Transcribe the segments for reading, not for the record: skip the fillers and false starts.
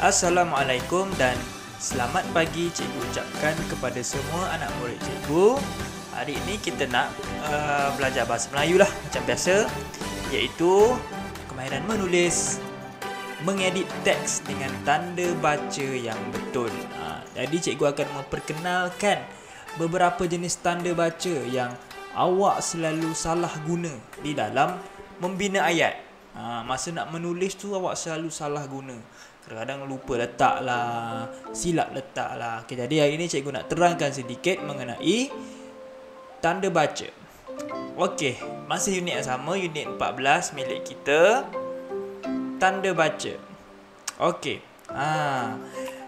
Assalamualaikum dan selamat pagi cikgu ucapkan kepada semua anak murid cikgu. Hari ini kita nak belajar bahasa Melayu lah macam biasa, iaitu kemahiran menulis, mengedit teks dengan tanda baca yang betul. Jadi cikgu akan memperkenalkan beberapa jenis tanda baca yang awak selalu salah guna di dalam membina ayat. Masa nak menulis tu awak selalu salah guna. Kadang-kadang lupa letak lah, silap letak lah. Okay, jadi hari ni cikgu nak terangkan sedikit mengenai tanda baca. Okey, masih unit yang sama, unit 14 milik kita, tanda baca. Okey.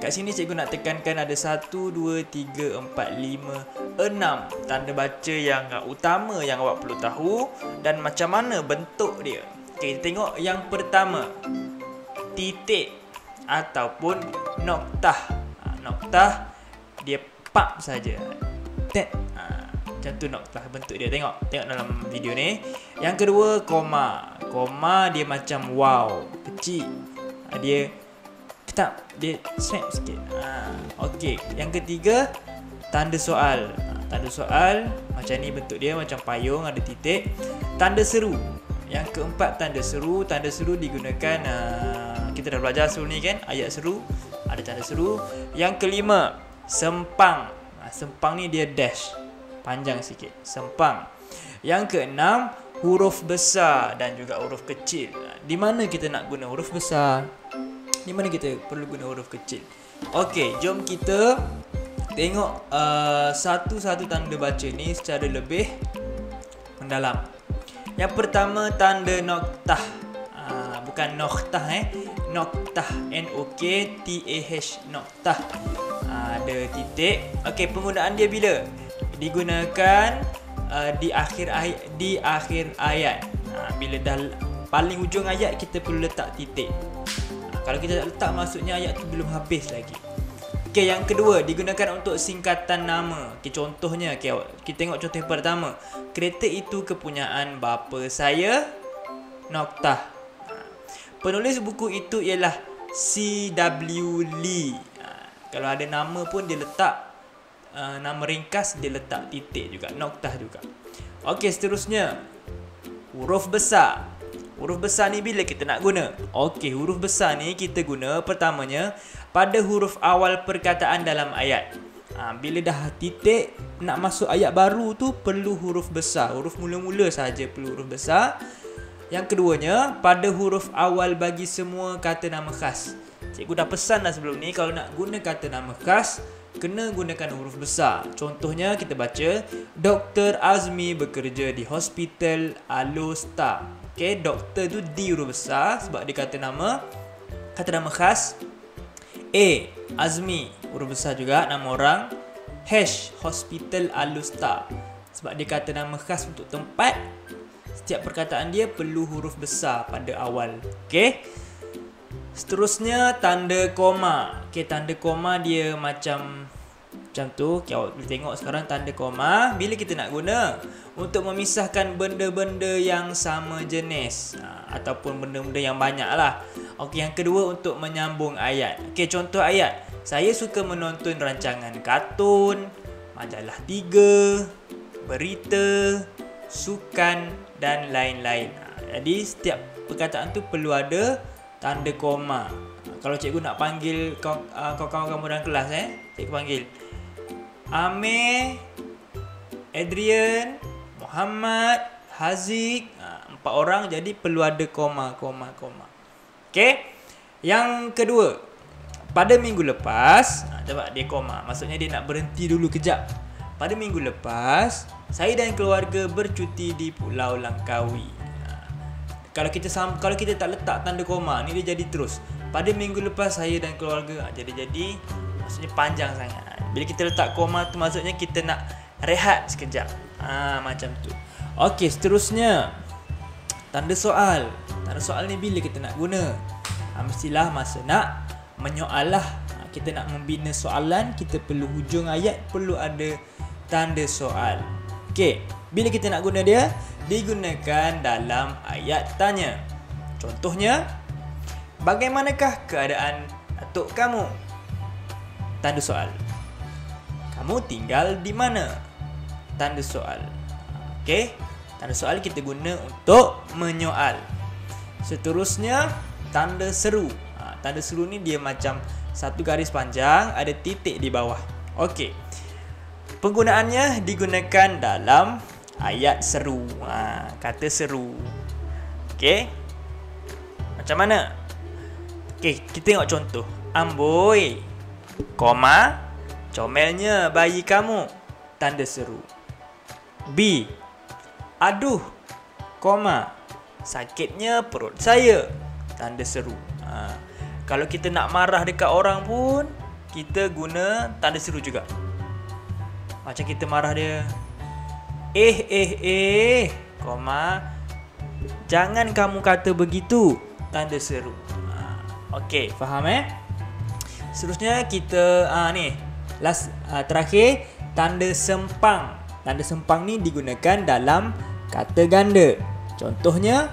Kat sini cikgu nak tekankan ada 1, 2, 3, 4, 5, 6 tanda baca yang utama yang awak perlu tahu dan macam mana bentuk dia. Okey, tengok yang pertama, titik ataupun noktah. Noktah dia pap saja. Tet. Macam tu noktah bentuk dia. Tengok dalam video ni. Yang kedua, koma. Koma dia macam wow, kecil. Dia ketap, dia snap sikit. Okey, yang ketiga, tanda soal. Tanda soal macam ni bentuk dia, macam payung ada titik. Tanda seru. Yang keempat, tanda seru. Tanda seru digunakan kita dah belajar seru ni kan, ayat seru ada tanda seru. Yang kelima, sempang. Sempang ni dia dash, panjang sikit, sempang. Yang keenam, huruf besar dan juga huruf kecil. Di mana kita nak guna huruf besar, di mana kita perlu guna huruf kecil. Okey, jom kita tengok satu-satu tanda baca ni secara lebih mendalam. Yang pertama, tanda noktah. Bukan noktah noktah, N-O-K-T-A-H, noktah. Ada titik. Okey, penggunaan dia bila? Digunakan di akhir ayat. Bila dah paling hujung ayat kita perlu letak titik. Kalau kita tak letak, maksudnya ayat tu belum habis lagi. Okey, yang kedua, digunakan untuk singkatan nama. Okey, contohnya, kita tengok contoh yang pertama. Kereta itu kepunyaan bapa saya, noktah. Penulis buku itu ialah C.W. Lee. Kalau ada nama pun dia letak nama ringkas, dia letak titik juga, noktah juga. Okey, seterusnya, huruf besar. Huruf besar ni bila kita nak guna? Okey, huruf besar ni kita guna pertamanya pada huruf awal perkataan dalam ayat. Bila dah titik nak masuk ayat baru tu perlu huruf besar. Huruf mula-mula saja perlu huruf besar. Yang keduanya, pada huruf awal bagi semua kata nama khas. Cikgu dah pesan dah sebelum ni, kalau nak guna kata nama khas kena gunakan huruf besar. Contohnya kita baca, Dr. Azmi bekerja di Hospital Alostar. Okey, doktor tu di huruf besar sebab dia kata nama khas. A, Azmi, huruf besar juga nama orang. H, Hospital Alostar sebab dia kata nama khas untuk tempat. Setiap perkataan dia perlu huruf besar pada awal. Okey. Seterusnya, tanda koma. Okey, tanda koma dia macam tu. Okey, awak boleh tengok sekarang tanda koma. Bila kita nak guna? Untuk memisahkan benda-benda yang sama jenis. Ataupun benda-benda yang banyak lah. Okey, yang kedua untuk menyambung ayat. Okey, contoh ayat. Saya suka menonton rancangan kartun, majalah 3, berita, sukan dan lain-lain. Jadi setiap perkataan tu perlu ada tanda koma. Kalau cikgu nak panggil kawan-kawan kamu dalam kelas, cikgu panggil Amir, Adrian, Muhammad, Haziq, 4 orang, jadi perlu ada koma. Okey. Yang kedua, pada minggu lepas, coba dia koma, maksudnya dia nak berhenti dulu kejap. Pada minggu lepas, saya dan keluarga bercuti di Pulau Langkawi. Kalau kita tak letak tanda koma ni, dia jadi terus. Pada minggu lepas saya dan keluarga, jadi maksudnya panjang sangat. Bila kita letak koma tu maksudnya kita nak rehat sekejap. Macam tu. Okey, seterusnya, tanda soal. Tanda soal ni bila kita nak guna? Mestilah masa nak menyoal lah. Kita nak membina soalan, kita perlu hujung ayat perlu ada tanda soal. Okey, bila kita nak guna dia? Digunakan dalam ayat tanya. Contohnya, bagaimanakah keadaan atuk kamu. Tanda soal. Kamu tinggal di mana? Tanda soal. Okey, tanda soal kita guna untuk menyoal. Seterusnya, tanda seru. Tanda seru ni dia macam satu garis panjang, ada titik di bawah. Okey. Penggunaannya digunakan dalam ayat seru. Kata seru. Okey. Macam mana? Okey, kita tengok contoh. Amboi, koma, comelnya bayi kamu. Tanda seru. B. Aduh, koma, sakitnya perut saya. Tanda seru. Kalau kita nak marah dekat orang pun, kita guna tanda seru juga. Macam kita marah dia. Koma, jangan kamu kata begitu. Tanda seru. Okey, faham Seterusnya kita ni terakhir, tanda sempang. Tanda sempang ni digunakan dalam kata ganda. Contohnya,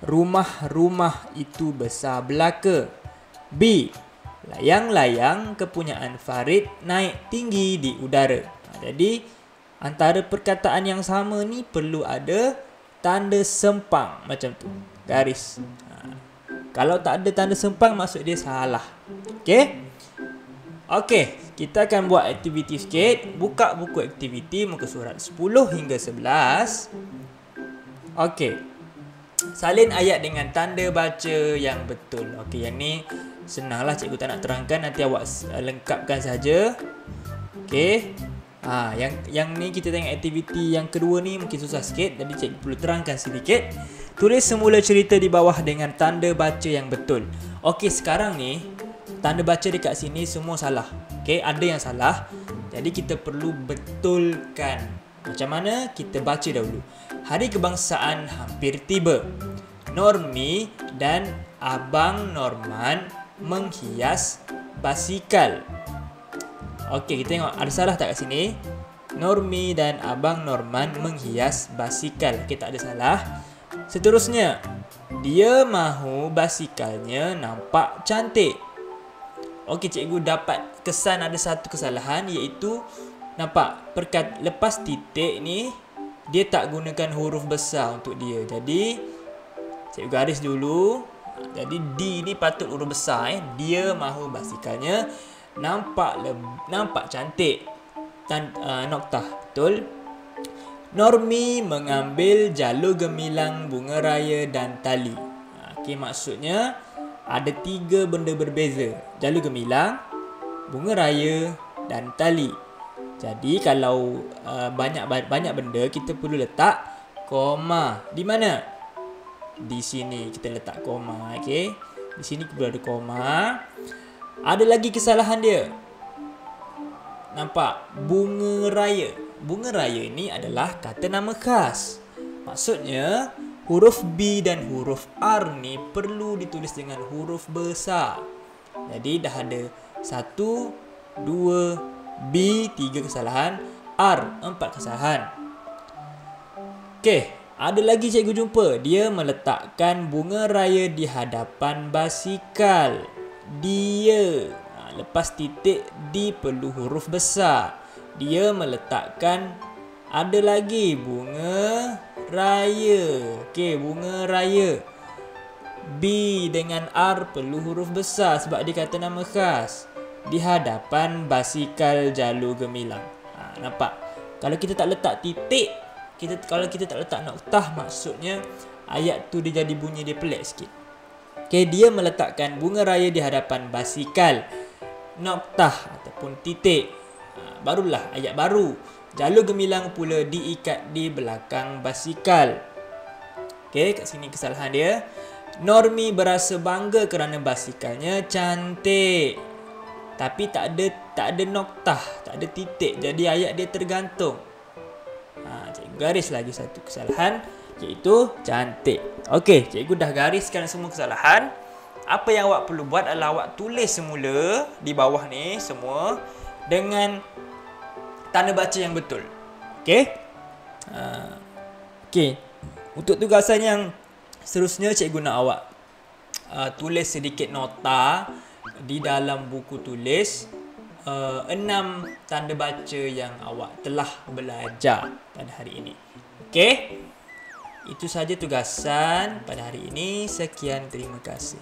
rumah-rumah itu besar belaka. B. Layang-layang kepunyaan Farid naik tinggi di udara. Jadi, antara perkataan yang sama ni perlu ada tanda sempang macam tu. Garis. Kalau tak ada tanda sempang, maksud dia salah. Okey, kita akan buat aktiviti sikit. Buka buku aktiviti muka surat 10 hingga 11. Okey. Salin ayat dengan tanda baca yang betul. Okey, yang ni senanglah, cikgu tak nak terangkan, nanti awak lengkapkan saja. Okey. Yang ni kita tengok aktiviti yang kedua ni mungkin susah sikit, jadi cikgu perlu terangkan sedikit. Tulis semula cerita di bawah dengan tanda baca yang betul. Okey, sekarang ni tanda baca dekat sini semua salah. Okey, ada yang salah. Jadi kita perlu betulkan. Macam mana? Kita baca dahulu. Hari kebangsaan hampir tiba. Normi dan Abang Norman menghias basikal. Okey, kita tengok ada salah tak kat sini? Normi dan Abang Norman menghias basikal. Okey, tak ada salah. Seterusnya, dia mahu basikalnya nampak cantik. Okey, cikgu dapat kesan ada satu kesalahan, iaitu nampak lepas titik ni dia tak gunakan huruf besar untuk dia. Jadi cikgu garis dulu. Jadi D ni patut huruf besar. Dia mahu basikalnya nampak cantik. Noktah. Betul. Normi mengambil jalur gemilang, bunga raya dan tali. Okey, maksudnya ada 3 benda berbeza. Jalur gemilang, bunga raya dan tali. Jadi kalau banyak benda, kita perlu letak koma. Di mana? Di sini kita letak koma. Okey. Di sini perlu ada koma. Ada lagi kesalahan dia. Nampak? Bunga raya. Bunga raya ni adalah kata nama khas. Maksudnya, huruf B dan huruf R ni perlu ditulis dengan huruf besar. Jadi dah ada 1, 2, B 3 kesalahan, R 4 kesalahan. Okey, ada lagi cikgu jumpa. Dia meletakkan bunga raya di hadapan basikal. Dia. Lepas titik D perlu huruf besar. Dia meletakkan, ada lagi bunga raya. Okey, bunga raya. B dengan R perlu huruf besar sebab dia kata nama khas. Di hadapan basikal jalur gemilang. Nampak? Kalau kita tak letak titik, kalau kita tak letak noktah, maksudnya ayat tu dia jadi bunyi dia pelik sikit. Okey, dia meletakkan bunga raya di hadapan basikal. Noktah ataupun titik. Barulah ayat baru. Jalur gemilang pula diikat di belakang basikal. Okey, kat sini kesalahan dia. Normi berasa bangga kerana basikalnya cantik. Tapi tak ada noktah, tak ada titik. Jadi ayat dia tergantung. Cikgu garis lagi satu kesalahan, iaitu cantik. Okey, cikgu dah gariskan semua kesalahan. Apa yang awak perlu buat adalah awak tulis semula di bawah ni semua dengan tanda baca yang betul. Okey? Okey. Untuk tugasan yang seterusnya, cikgu nak awak tulis sedikit nota di dalam buku tulis 6 tanda baca yang awak telah belajar pada hari ini. Okey? Itu saja tugasan pada hari ini. Sekian, terima kasih.